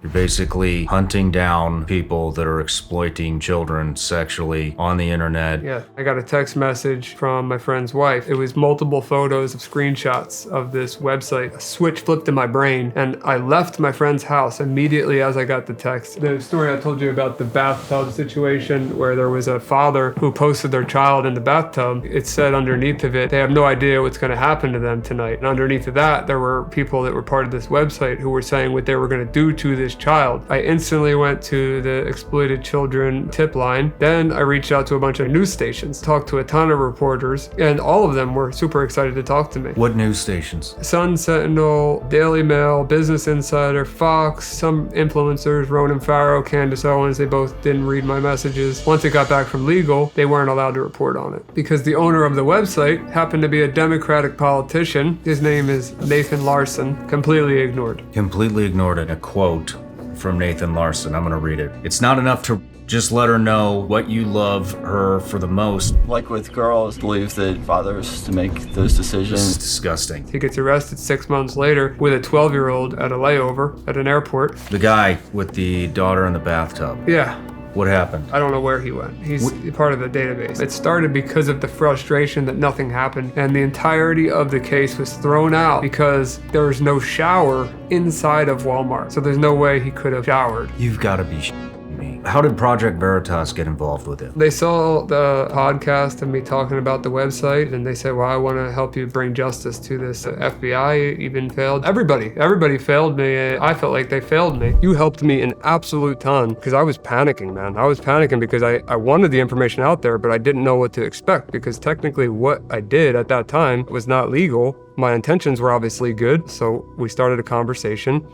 You're basically hunting down people that are exploiting children sexually on the internet. Yeah, I got a text message from my friend's wife. It was multiple photos of screenshots of this website. A switch flipped in my brain, and I left my friend's house immediately as I got the text. The story I told you about the bathtub situation where there was a father who posted their child in the bathtub. It said underneath of it, they have no idea what's going to happen to them tonight. And underneath of that, there were people that were part of this website who were saying what they were going to do to this child. I instantly went to the exploited children tip line. Then I reached out to a bunch of news stations, talked to a ton of reporters, and all of them were super excited to talk to me. What news stations? Sun Sentinel, Daily Mail, Business Insider, Fox, some influencers, Ronan Farrow, Candace Owens, they both didn't read my messages. Once it got back from legal, they weren't allowed to report on it because the owner of the website happened to be a Democratic politician. His name is Nathan Larson. Completely ignored. Completely ignored it. A quote from Nathan Larson. I'm going to read it. It's not enough to just let her know what you love her for the most. Like with girls, believe that fathers to make those decisions. This is disgusting. He gets arrested 6 months later with a 12-year-old at a layover at an airport. The guy with the daughter in the bathtub. Yeah. What happened? I don't know where he went. He's part of the database. It started because of the frustration that nothing happened, and the entirety of the case was thrown out because there was no shower inside of Walmart. So there's no way he could have showered. You've got to be shitting me. How did Project Veritas get involved with it? They saw the podcast of me talking about the website, and they said, well, I want to help you bring justice to this. FBI even failed. Everybody failed me. I felt like they failed me. You helped me an absolute ton because I was panicking, man. I was panicking because I wanted the information out there, but I didn't know what to expect because technically what I did at that time was not legal. My intentions were obviously good, so we started a conversation,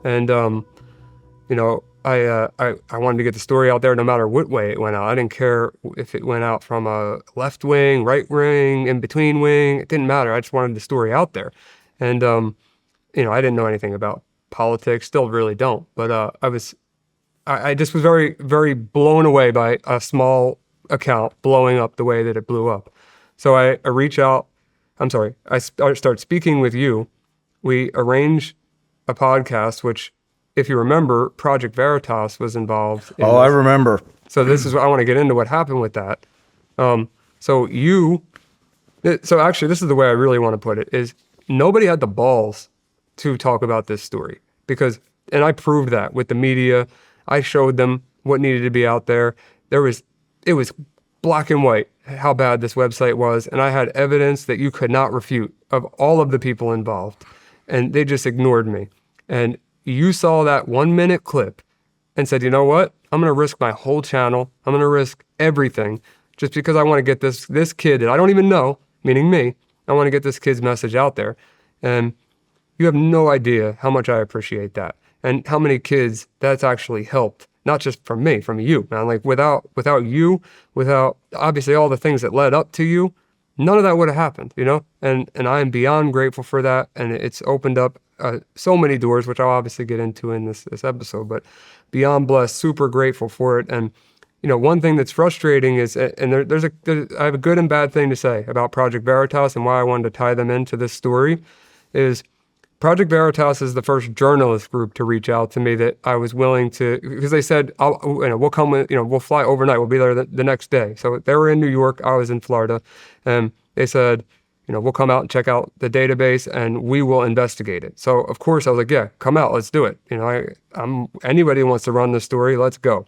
and I wanted to get the story out there no matter what way it went out. I didn't care if it went out from a left wing, right wing, in between wing. It didn't matter. I just wanted the story out there. And, I didn't know anything about politics, still really don't. But I just was very, very blown away by a small account blowing up the way that it blew up. So I reach out. I start speaking with you. We arrange a podcast, which, if you remember, Project Veritas was involved in I remember. So this is what I want to get into what happened with that. So actually, this is the way I really want to put it, is nobody had the balls to talk about this story and I proved that with the media. I showed them what needed to be out there. It was black and white how bad this website was, and I had evidence that you could not refute of all of the people involved, and they just ignored me. And you saw that 1 minute clip and said, you know what? I'm going to risk my whole channel. I'm going to risk everything just because I want to get this kid that I don't even know, meaning me, I want to get this kid's message out there. And you have no idea how much I appreciate that and how many kids that's actually helped. Not just from me, from you, man. Like without you, without obviously all the things that led up to you, none of that would have happened, And I am beyond grateful for that. And it's opened up so many doors, which I'll obviously get into in this episode, but beyond blessed, super grateful for it. And, one thing that's frustrating is, and I have a good and bad thing to say about Project Veritas and why I wanted to tie them into this story is Project Veritas is the first journalist group to reach out to me that I was willing to, because they said, we'll come with, we'll fly overnight. We'll be there the next day. So they were in New York. I was in Florida. And they said, we'll come out and check out the database and we will investigate it. So of course I was like, yeah, come out, let's do it. Anybody who wants to run this story, let's go.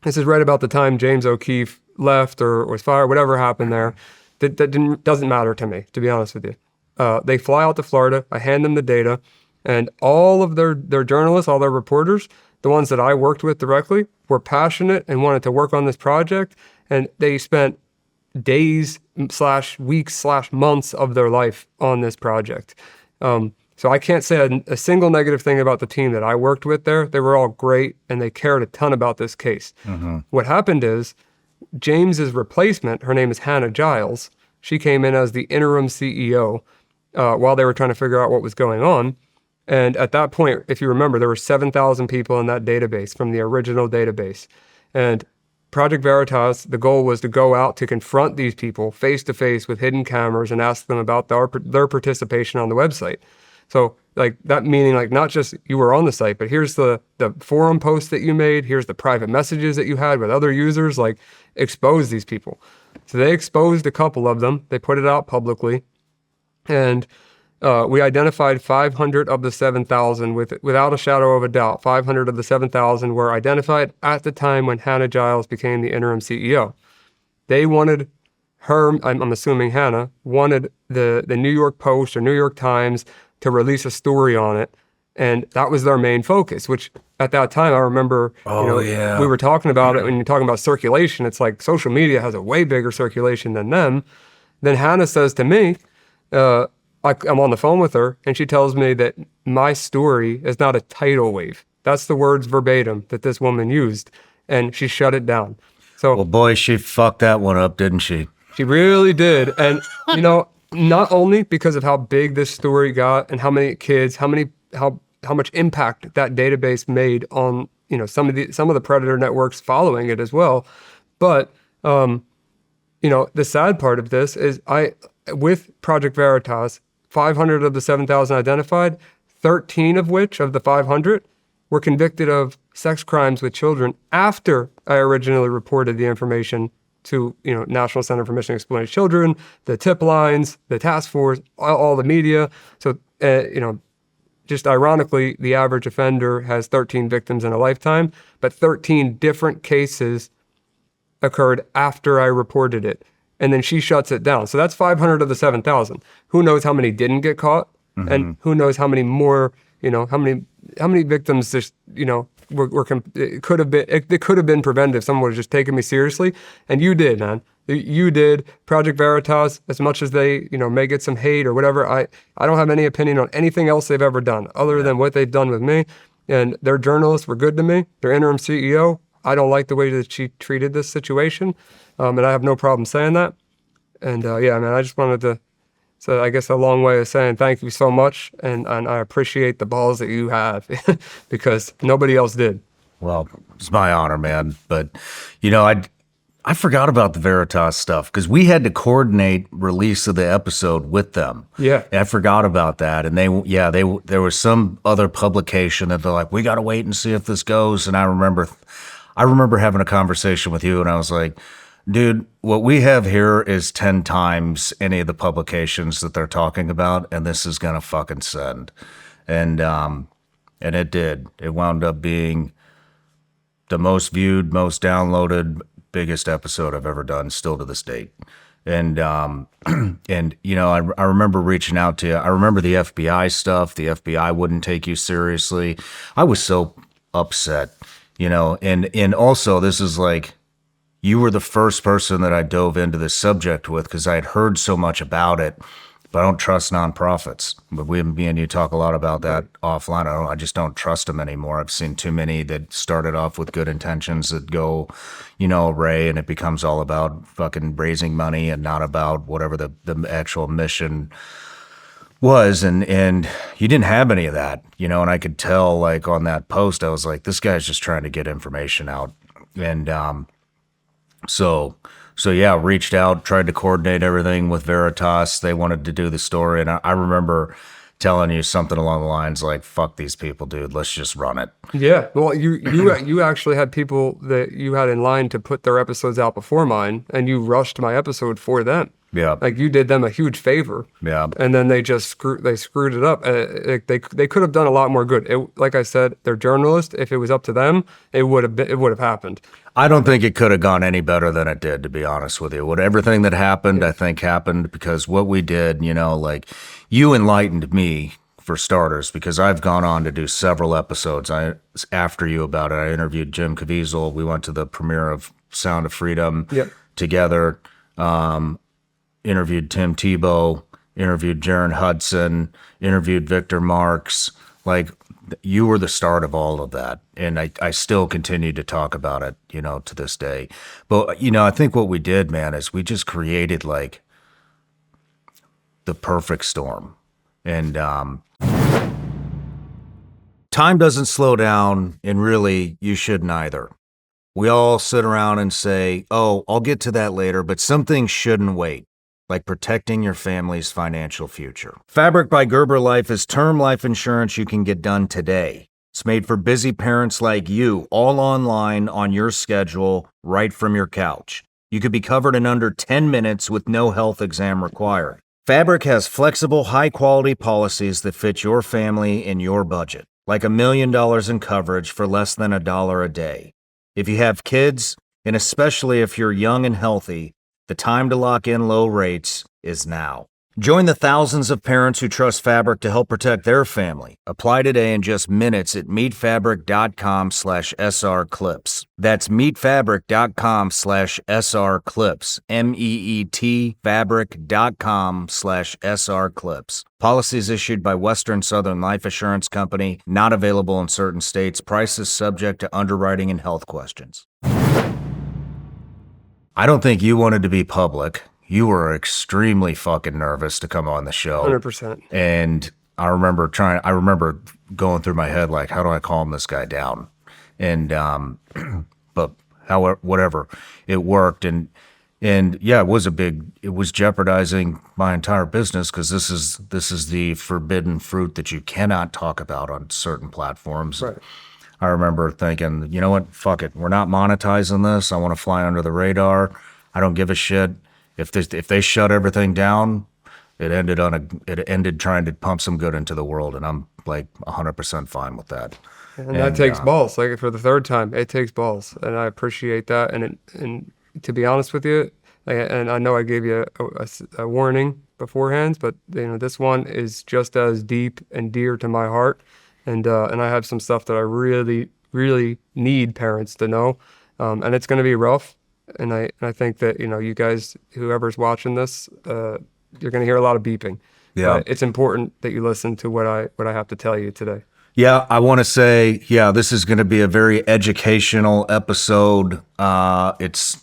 This is right about the time James O'Keefe left or was fired, whatever happened there. That doesn't matter to me, to be honest with you. They fly out to Florida, I hand them the data, and all of their journalists, all their reporters, the ones that I worked with directly, were passionate and wanted to work on this project, and they spent days / weeks / months of their life on this project. So I can't say a single negative thing about the team that I worked with there. They were all great, and they cared a ton about this case. Mm-hmm. What happened is James's replacement, her name is Hannah Giles, she came in as the interim CEO while they were trying to figure out what was going on. And at that point, if you remember, there were 7,000 people in that database from the original database. And Project Veritas, the goal was to go out to confront these people face to face with hidden cameras and ask them about their participation on the website. So like that meaning like not just you were on the site, but here's the forum post that you made, here's the private messages that you had with other users, like expose these people. So they exposed a couple of them. They put it out publicly, and we identified 500 of the 7,000 without a shadow of a doubt. 500 of the 7,000 were identified at the time when Hannah Giles became the interim CEO. They wanted her, I'm assuming Hannah, wanted the New York Post or New York Times to release a story on it. And that was their main focus, which at that time, I remember, we were talking about it. When you're talking about circulation, it's like social media has a way bigger circulation than them. Then Hannah says to me, I'm on the phone with her, and she tells me that my story is not a tidal wave. That's the words verbatim that this woman used, and she shut it down. So, well, boy, she fucked that one up, didn't she? She really did. And, not only because of how big this story got and how many kids, how much impact that database made on, some of the predator networks following it as well. But, the sad part of this is with Project Veritas, 500 of the 7,000 identified, 13 of which, of the 500, were convicted of sex crimes with children after I originally reported the information to, National Center for Missing and Exploited Children, the tip lines, the task force, all the media. So, just ironically, the average offender has 13 victims in a lifetime, but 13 different cases occurred after I reported it. And then she shuts it down. So that's 500 of the 7,000. Who knows how many didn't get caught? Mm-hmm. And who knows how many more, how many victims just, it could have been prevented if someone would have just taken me seriously. And you did, man. You did. Project Veritas, as much as they, may get some hate or whatever, I don't have any opinion on anything else they've ever done other than what they've done with me. And their journalists were good to me. Their interim CEO, I don't like the way that she treated this situation. And I have no problem saying that. And man, I just wanted to, so I guess a long way of saying thank you so much. And I appreciate the balls that you have because nobody else did. Well, it's my honor, man. But, I forgot about the Veritas stuff because we had to coordinate release of the episode with them. Yeah. I forgot about that. And there was some other publication that they're like, we got to wait and see if this goes. And I remember having a conversation with you and I was like, dude, what we have here is 10 times any of the publications that they're talking about, and this is gonna fucking send. And it did. It wound up being the most viewed, most downloaded, biggest episode I've ever done, still to this date. And I remember reaching out to you. I remember the FBI stuff. The FBI wouldn't take you seriously. I was so upset, and also this is like, you were the first person that I dove into this subject with because I had heard so much about it, but I don't trust nonprofits. But me and you talk a lot about that offline. I just don't trust them anymore. I've seen too many that started off with good intentions that go, array, and it becomes all about fucking raising money and not about whatever the actual mission was. And you didn't have any of that, and I could tell, like, on that post, I was like, this guy's just trying to get information out. And So reached out, tried to coordinate everything with Veritas. They wanted to do the story. And I remember telling you something along the lines like, fuck these people, dude, let's just run it. Yeah. Well, you actually had people that you had in line to put their episodes out before mine, and you rushed my episode for them. Yeah. Like, you did them a huge favor. Yeah. And then they just screwed it up. They could have done a lot more good. Like I said, they're journalists. If it was up to them, it would have happened. I don't think it could have gone any better than it did, to be honest with you. Everything that happened, I think happened because what we did, like, you enlightened me, for starters, because I've gone on to do several episodes after you about it. I interviewed Jim Caviezel. We went to the premiere of Sound of Freedom together. Interviewed Tim Tebow, interviewed Jaron Hudson, interviewed Victor Marks. Like, you were the start of all of that. And I still continue to talk about it, to this day. But, I think what we did, man, is we just created, like, the perfect storm. And time doesn't slow down, and really, you shouldn't either. We all sit around and say, oh, I'll get to that later, but some things shouldn't wait. like protecting your family's financial future. Fabric by Gerber Life is term life insurance you can get done today. It's made for busy parents like you, all online on your schedule, right from your couch. You could be covered in under 10 minutes with no health exam required. Fabric has flexible, high-quality policies that fit your family and your budget, like $1 million in coverage for less than $1 a day. If you have kids, and especially if you're young and healthy, the time to lock in low rates is now. Join the thousands of parents who trust Fabric to help protect their family. Apply today in just minutes at meetfabric.com/srclips. That's meetfabric.com/srclips. MEET fabric.com/srclips. Policies issued by Western Southern Life Assurance Company, not available in certain states. Prices subject to underwriting and health questions. I don't think you wanted to be public. You were extremely fucking nervous to come on the show. 100%. And I remember going through my head, like, how do I calm this guy down? And, but however, whatever, it worked. And yeah, it was jeopardizing my entire business because this is the forbidden fruit that you cannot talk about on certain platforms. Right. I remember thinking, you know what, fuck it. We're not monetizing this. I want to fly under the radar. I don't give a shit. If they shut everything down, it ended trying to pump some good into the world, and I'm like 100% fine with that. And that takes balls. Like for the third time, it takes balls, and I appreciate that. And to be honest with you, and I know I gave you a warning beforehand, but this one is just as deep and dear to my heart, and I have some stuff that I really, really need parents to know, and it's going to be rough. And I think that, you guys, whoever's watching this, you're going to hear a lot of beeping. Yeah. But it's important that you listen to what I have to tell you today. Yeah, I want to say, this is going to be a very educational episode. I'm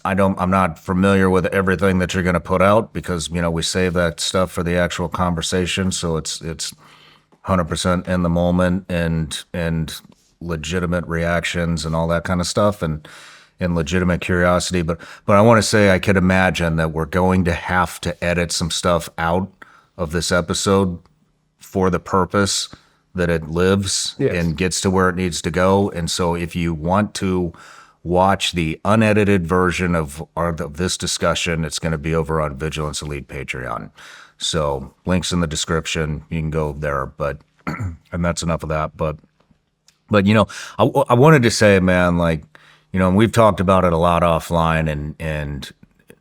not familiar with everything that you're going to put out because, we save that stuff for the actual conversation. So it's 100% in the moment and legitimate reactions and all that kind of stuff. And legitimate curiosity, but I want to say I could imagine that we're going to have to edit some stuff out of this episode for the purpose that it lives and gets to where it needs to go. And so if you want to watch the unedited version of this discussion, it's going to be over on Vigilance Elite Patreon. So links in the description, you can go there, but and that's enough of that. But I wanted to say, man, like, and we've talked about it a lot offline, and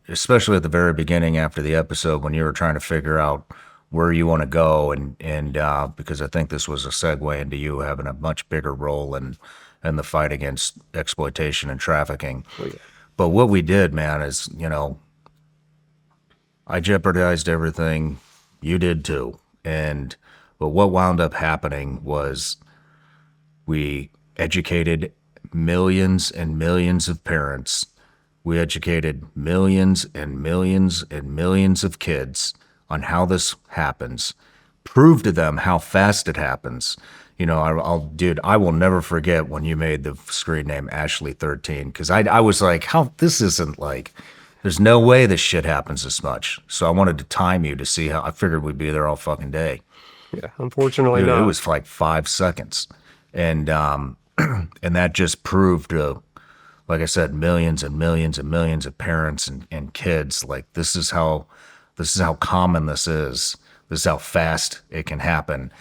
especially at the very beginning after the episode when you were trying to figure out where you want to go, and because I think this was a segue into you having a much bigger role in the fight against exploitation and trafficking. Oh, yeah. But what we did, man, is, I jeopardized everything. You did too. But what wound up happening was we educated millions and millions of parents. We educated millions and millions and millions of kids on how this happens, prove to them how fast it happens. I will never forget when you made the screen name Ashley 13, because I was like, this isn't like, there's no way this shit happens this much. So I wanted to time you to see how, I figured we'd be there all fucking day. Yeah, unfortunately, Dude, no. It was like 5 seconds. And that just proved to, like I said, millions and millions and millions of parents and kids, like this is how common this is. This is how fast it can happen.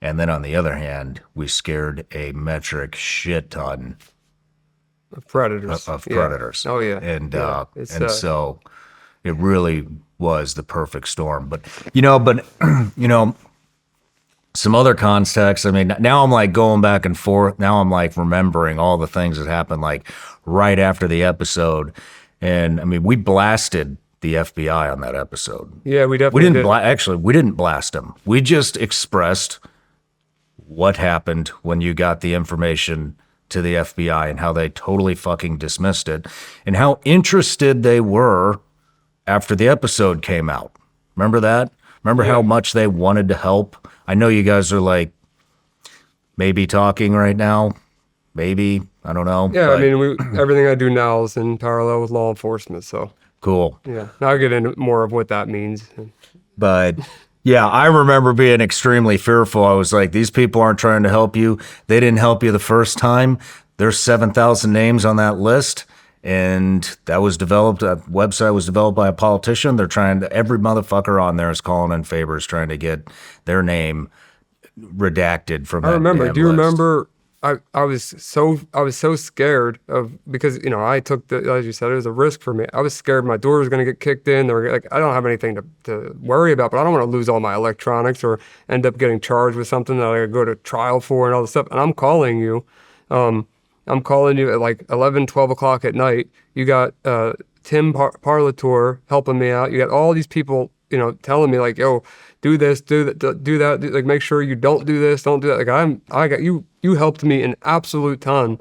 And then on the other hand, we scared a metric shit ton of predators. Predators. Oh yeah. And so it really was the perfect storm. But some other context. I mean, now I'm like going back and forth. Now I'm like remembering all the things that happened like right after the episode. And I mean, we blasted the FBI on that episode. Yeah, we definitely did. Actually, we didn't blast them. We just expressed what happened when you got the information to the FBI and how they totally fucking dismissed it and how interested they were after the episode came out. Remember that? Remember how much they wanted to help? I know you guys are like maybe talking right now. Maybe. I don't know. Yeah, I mean, everything I do now is in parallel with law enforcement, so. Cool. Yeah. Now I'll get into more of what that means. But yeah, I remember being extremely fearful. I was like, these people aren't trying to help you. They didn't help you the first time. There's 7,000 names on that list. And that was developed, a website was developed by a politician. They're trying to, every motherfucker on there is calling in favors, trying to get their name redacted from that I remember. damn Do you list. remember? I was so scared of, because I took the, as you said, it was a risk for me. I was scared my door was going to get kicked in. They were like, I don't have anything to worry about, but I don't want to lose all my electronics or end up getting charged with something that I got to go to trial for and all this stuff. And I'm calling you. I'm calling you at like 11, 12 o'clock at night. You got Tim Parlatour helping me out. You got all these people, telling me like, yo, do this, do that, like make sure you don't do this, don't do that. Like I got you helped me an absolute ton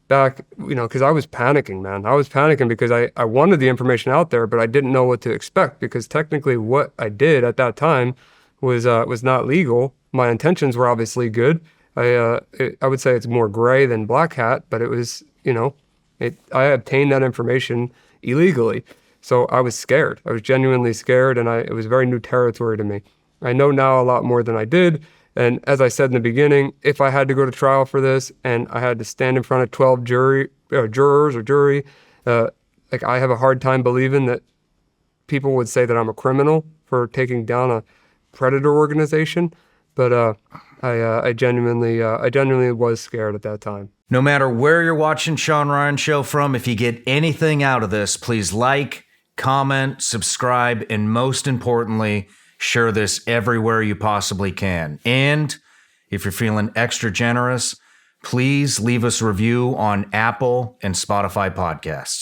back, because I was panicking, man. I was panicking because I wanted the information out there, but I didn't know what to expect, because technically what I did at that time was not legal. My intentions were obviously good. I would say it's more gray than black hat, but it was, I obtained that information illegally. So I was scared. I was genuinely scared, and it was very new territory to me. I know now a lot more than I did. And as I said in the beginning, if I had to go to trial for this and I had to stand in front of 12 jurors or jury, like I have a hard time believing that people would say that I'm a criminal for taking down a predator organization. But I genuinely was scared at that time. No matter where you're watching Shawn Ryan Show from, if you get anything out of this, please like, comment, subscribe, and most importantly, share this everywhere you possibly can. And if you're feeling extra generous, please leave us a review on Apple and Spotify podcasts.